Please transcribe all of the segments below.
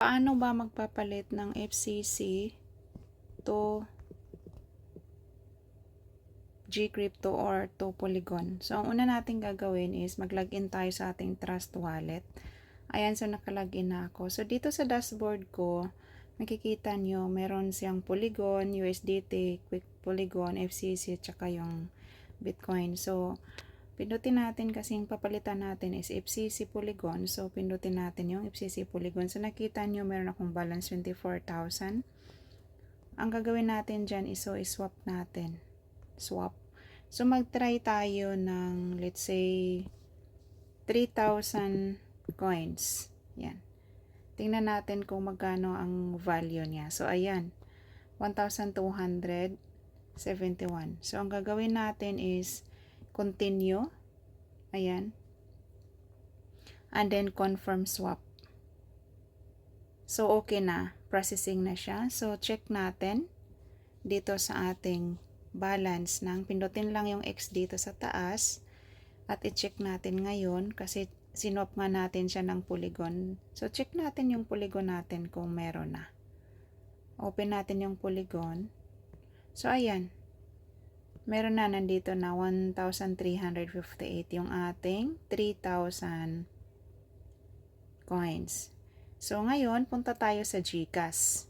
Paano ba magpapalit ng FCC to Gcrypto or to Polygon? So, ang una natin gagawin is mag-login tayo sa ating Trust Wallet. Ayan, so nakalagin na ako. So, dito sa dashboard ko, makikita nyo, meron siyang Polygon, USDT, Quick Polygon, FCC, tsaka yung Bitcoin. So, pindutin natin kasi yung papalitan natin is FCC Polygon. So, pindutin natin yung FCC Polygon. So, nakita nyo meron akong balance 24,000. Ang gagawin natin dyan is swap natin. Swap. So, mag-try tayo ng, let's say, 3,000 coins. Yan. Tingnan natin kung magkano ang value niya. So, ayan. 1,271. So, ang gagawin natin is continue. Ayan. And then confirm swap. So, okay na. Processing na siya. So, check natin dito sa ating balance ng pindutin lang yung X dito sa taas at i-check natin ngayon kasi sinop nga natin siya ng Polygon. So, check natin yung Polygon natin kung meron na. Open natin yung Polygon. So, ayan. Meron na, nandito na 1,358 yung ating 3,000 coins. So, ngayon, punta tayo sa GCash.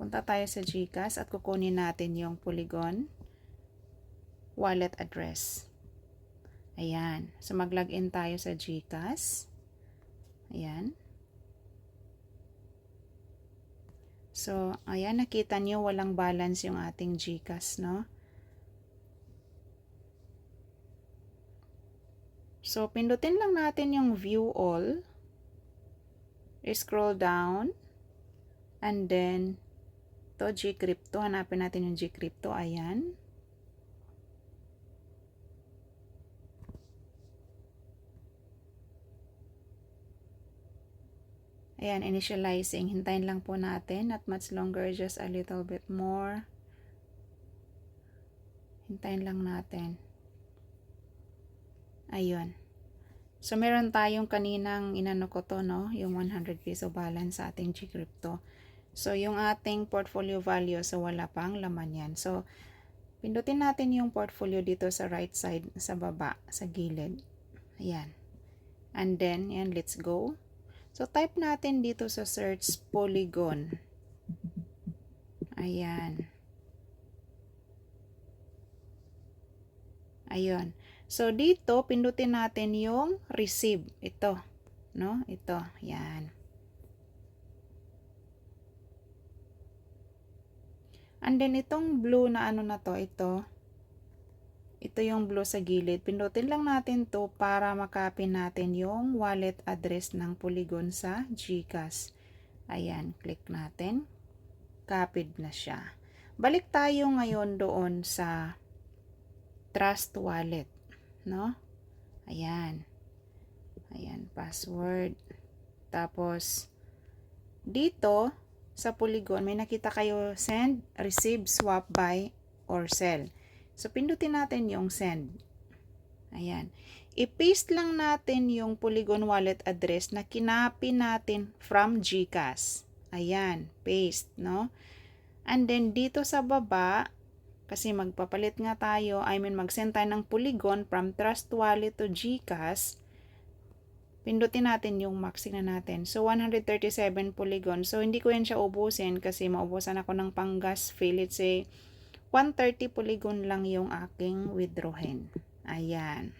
Punta tayo sa GCash at kukunin natin yung Polygon wallet address. Ayan. So, mag-login tayo sa GCash. Ayan. So, ayan, nakita nyo walang balance yung ating GCash, no? So, pindutin lang natin yung view all. Scroll down. And then, to Gcrypto. Hanapin natin yung Gcrypto. Ayan. Ayan, initializing. Hintayin lang po natin. Not much longer, just a little bit more. Hintayin lang natin. Ayun. So, meron tayong kaninang inano ko to, no? Yung 100 peso balance sa ating Gcrypto. So, yung ating portfolio value, so wala pang laman yan. So, pindutin natin yung portfolio dito sa right side, sa baba, sa gilid. Ayan. And then, yan, let's go. So, type natin dito sa search Polygon. Ayan. Ayun. So, dito, pindutin natin yung receive. Ito. No? Ito. Yan. And then, itong blue na ano na to, ito yung blue sa gilid. Pindutin lang natin to para makopy natin yung wallet address ng Polygon sa GCash. Ayan. Click natin. Copied na siya. Balik tayo ngayon doon sa Trust Wallet. No? Ayan. Ayan, password. Tapos, dito, sa Polygon, may nakita kayo send, receive, swap, buy, or sell. So, pindutin natin yung send. Ayan. I-paste lang natin yung Polygon wallet address na kinapi natin from GCash. Ayan, paste, no? And then, dito sa baba, kasi magpapalit nga tayo, mag-send tayo ng Polygon from Trust Wallet to GCash. Pindutin natin yung maxing na natin. So, 137 Polygon. So, hindi ko yan siya ubusin kasi maubusan ako ng panggas fee. Let's say, 130 Polygon lang yung aking withdrawin. Ayan.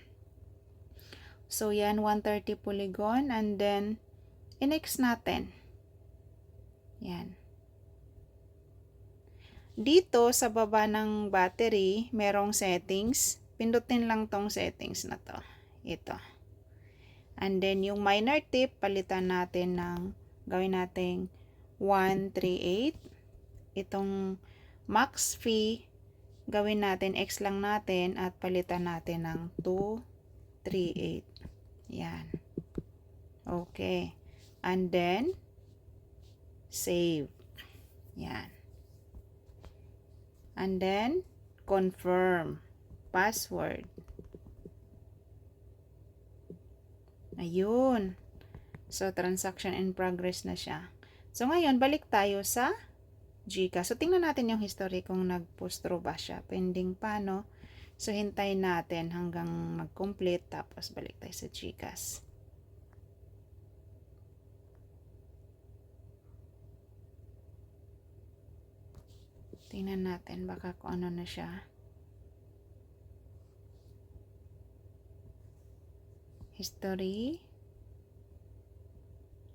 So, yan, 130 Polygon. And then, i-next natin. Yan. Dito, sa baba ng battery, merong settings. Pindutin lang tong settings na to. Ito. And then, yung minor tip, palitan natin ng, gawin natin 138. Itong max fee, gawin natin, X lang natin, at palitan natin ng 238. Yan. Okay. And then, save. Yan. And then, confirm. Password. Ayun. So, transaction in progress na siya. So, ngayon, balik tayo sa GCash. So, tingnan natin yung history kung nag-post through ba siya. Pending pa, no? So, hintayin natin hanggang mag-complete. Tapos, balik tayo sa GCash. Tingnan natin baka kung ano na siya. History.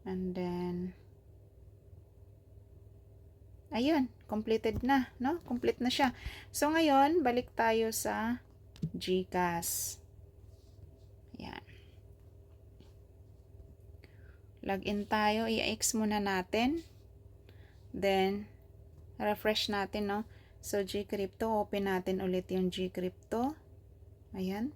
And then, ayun, completed na, no? Complete na siya. So, ngayon, balik tayo sa GCash. Yan. Login tayo. I-X muna natin. Then, refresh natin, no? So, GCrypto. Open natin ulit yung GCrypto. Ayan.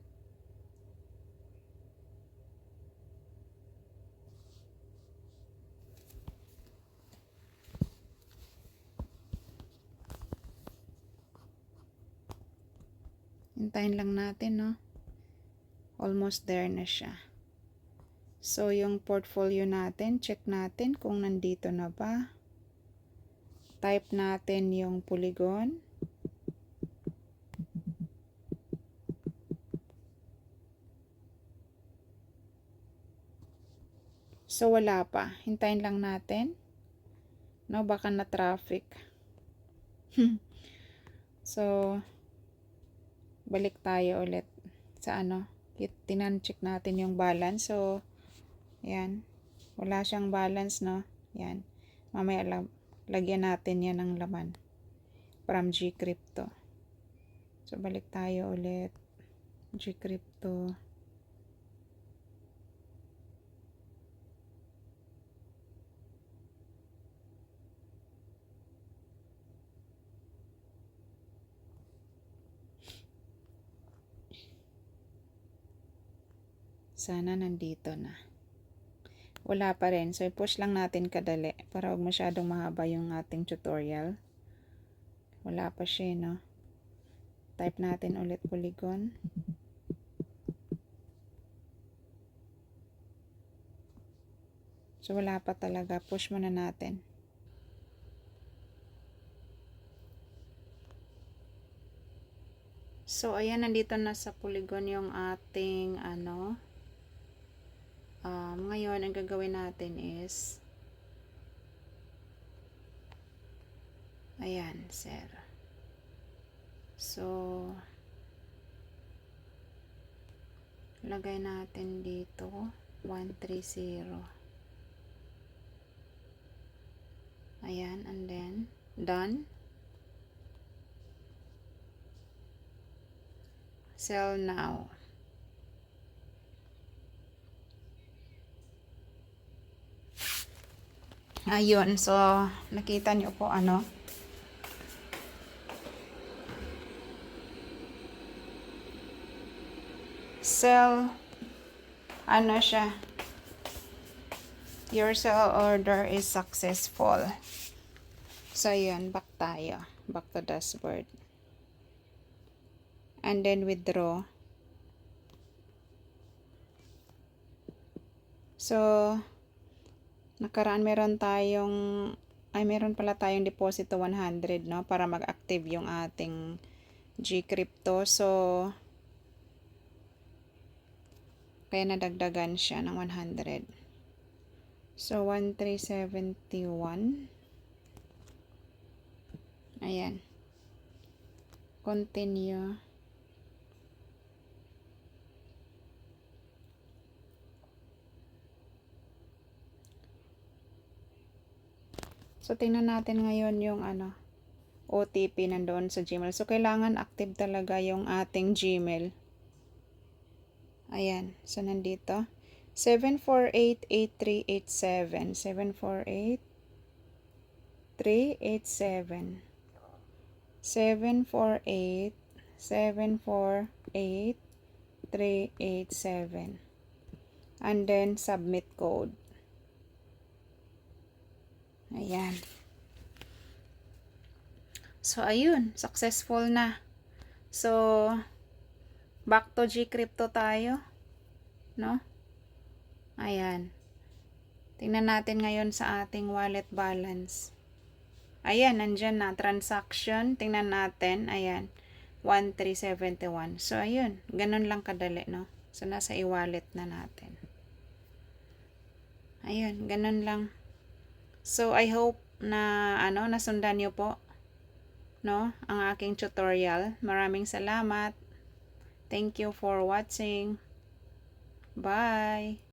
Hintayin lang natin, no? Almost there na siya. So, yung portfolio natin, check natin kung nandito na ba. Type natin yung Polygon. So, wala pa. Hintayin lang natin. No, baka na traffic. So, balik tayo ulit sa ano. Tinan-check natin yung balance. So, yan. Wala siyang balance, no? Yan. Mamaya lagyan natin yan ng laman. From GCrypto. So, balik tayo ulit. GCrypto. Sana nandito na. Wala pa rin. So, i-push lang natin kadali para huwag masyadong mahaba yung ating tutorial. Wala pa siya, no? Type natin ulit Polygon. So, wala pa talaga. Push muna natin. So, ayan, nandito na sa Polygon yung ating, ano, ngayon, ang gagawin natin is, ayan, sir. So, lagay natin dito, 130. Ayan, and then, done. Sell now. Ayun, so, nakita niyo po, ano, sell, ano siya, your sell order is successful. So, yun, back tayo. Back to dashboard. And then, withdraw. So, nakaraan meron pala tayong deposito 100, no? Para mag-active yung ating GCrypto. So, kaya nadagdagan siya ng 100. So, 1,371. Ayan. Continue. So, tingnan natin ngayon yung ano, OTP nandoon sa Gmail. So, kailangan active talaga yung ating Gmail. Ayan. So, nandito. 748-8387. 748-387. 748-748-387. And then, submit code. Ayan. So, ayun. Successful na. So, back to GCrypto tayo. No? Ayan. Tingnan natin ngayon sa ating wallet balance. Ayan, nandyan na. Transaction. Tingnan natin. Ayan. 1371. So, ayun. Ganun lang kadali, no? So, nasa e-wallet na natin. Ayun. Ganun lang. So, I hope na, nasundan nyo po, no? Ang aking tutorial. Maraming salamat. Thank you for watching. Bye!